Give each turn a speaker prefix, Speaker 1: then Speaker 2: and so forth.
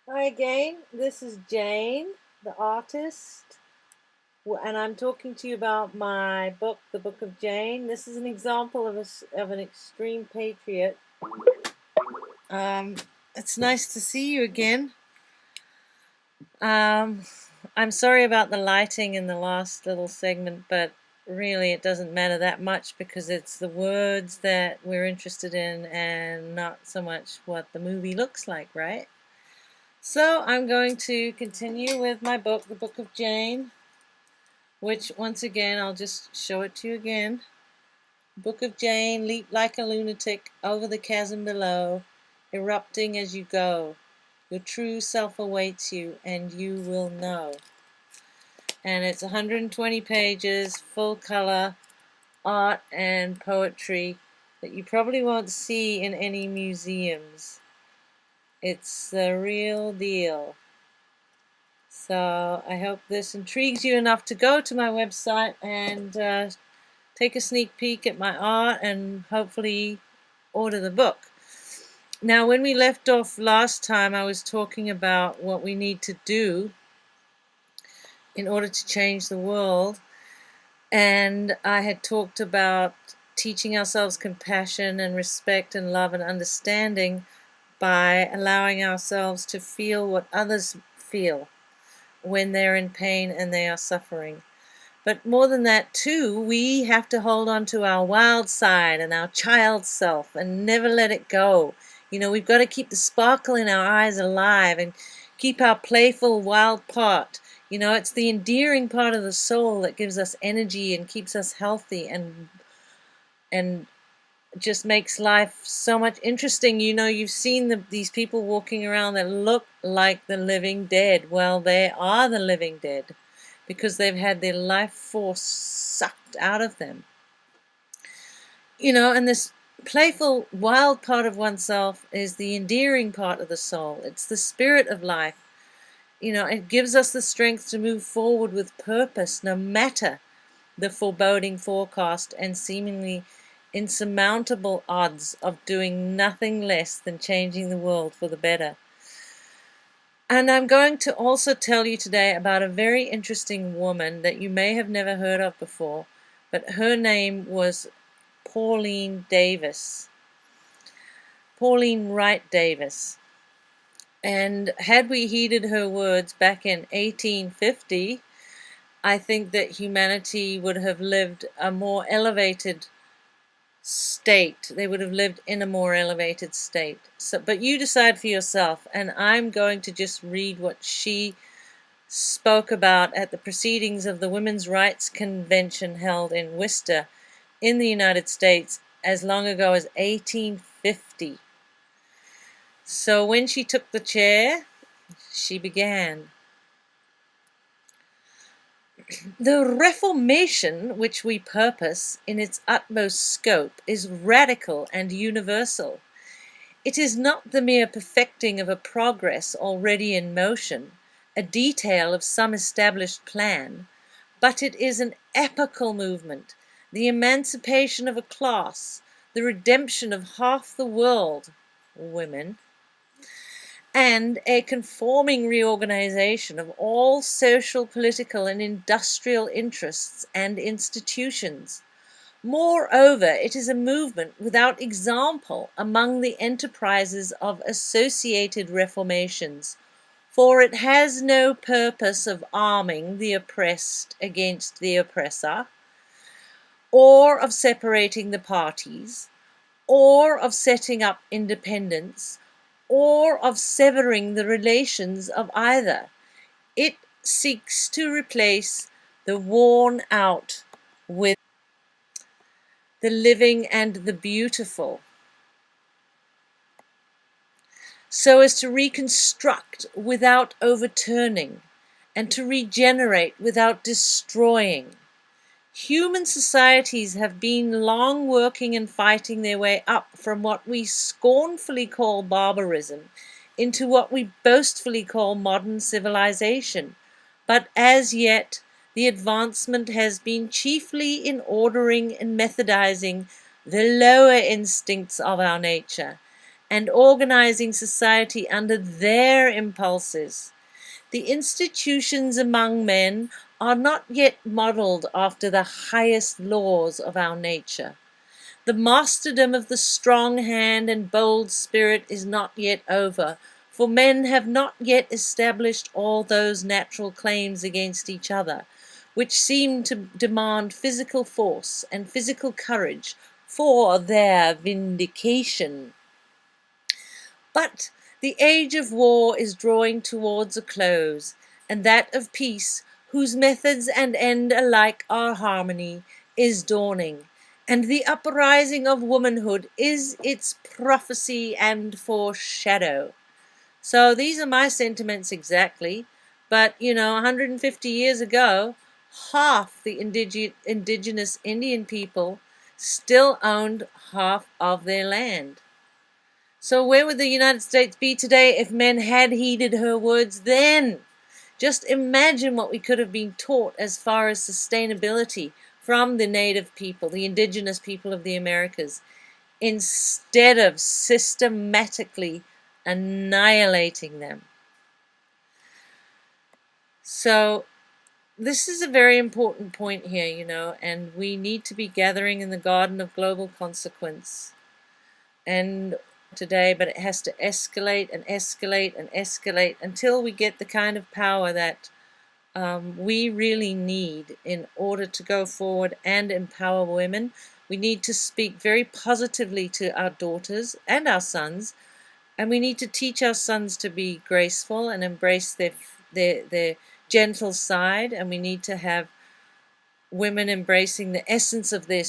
Speaker 1: Hi again, this is Jane, the artist, and I'm talking to you about my book, The Book of Jane. This is an example of an extreme patriot. Um, it's nice to see you again. Um, I'm sorry about the lighting in the last little segment, but really it doesn't matter that much because it's the words that we're interested in and not so much what the movie looks like, right? So I'm going to continue with my book, The Book of Jane, which once again, I'll just show it to you again. Book of Jane, leap like a lunatic over the chasm below, erupting as you go. Your true self awaits you, and you will know. And it's 120 pages, full color, art and poetry that you probably won't see in any museums. It's the real deal. So I hope this intrigues you enough to go to my website and take a sneak peek at my art and hopefully order the book. Now, when we left off last time, I was talking about what we need to do in order to change the world, and I had talked about teaching ourselves compassion and respect and love and understanding by allowing ourselves to feel what others feel when they're in pain and they are suffering. But more than that too, we have to hold on to our wild side and our child self and never let it go. We've got to keep the sparkle in our eyes alive and keep our playful wild part. It's the endearing part of the soul that gives us energy and keeps us healthy and just makes life so much interesting. You've seen these people walking around that look like the living dead. Well, they are the living dead because they've had their life force sucked out of them. And this playful, wild part of oneself is the endearing part of the soul. It's the spirit of life. It gives us the strength to move forward with purpose no matter the foreboding forecast and seemingly insurmountable odds of doing nothing less than changing the world for the better. And I'm going to also tell you today about a very interesting woman that you may have never heard of before, but her name was Pauline Davis. Pauline Wright Davis. And had we heeded her words back in 1850, I think that humanity would have lived a more elevated state. They would have lived in a more elevated state. But you decide for yourself, and I'm going to just read what she spoke about at the proceedings of the Women's Rights Convention held in Worcester in the United States as long ago as 1850. So when she took the chair, she began. The reformation which we purpose in its utmost scope is radical and universal. It is not the mere perfecting of a progress already in motion, a detail of some established plan, but it is an epochal movement, the emancipation of a class, the redemption of half the world, women, and a conforming reorganization of all social, political, and industrial interests and institutions. Moreover, it is a movement without example among the enterprises of associated reformations, for it has no purpose of arming the oppressed against the oppressor, or of separating the parties, or of setting up independence, or of severing the relations of either. It seeks to replace the worn out with the living and the beautiful, so as to reconstruct without overturning and to regenerate without destroying. Human societies have been long working and fighting their way up from what we scornfully call barbarism into what we boastfully call modern civilization, but as yet the advancement has been chiefly in ordering and methodizing the lower instincts of our nature and organizing society under their impulses. The institutions among men are not yet modeled after the highest laws of our nature. The masterdom of the strong hand and bold spirit is not yet over, for men have not yet established all those natural claims against each other, which seem to demand physical force and physical courage for their vindication. But the age of war is drawing towards a close, and that of peace, whose methods and end alike are harmony, is dawning, and the uprising of womanhood is its prophecy and foreshadow. So these are my sentiments exactly, but 150 years ago, half the indigenous Indian people still owned half of their land. So where would the United States be today if men had heeded her words then? Just imagine what we could have been taught as far as sustainability from the native people, the indigenous people of the Americas, instead of systematically annihilating them. So this is a very important point here, and we need to be gathering in the garden of global consequence. And today, but it has to escalate and escalate and escalate until we get the kind of power that we really need in order to go forward and empower women. We need to speak very positively to our daughters and our sons, and we need to teach our sons to be graceful and embrace their gentle side, and we need to have women embracing the essence of their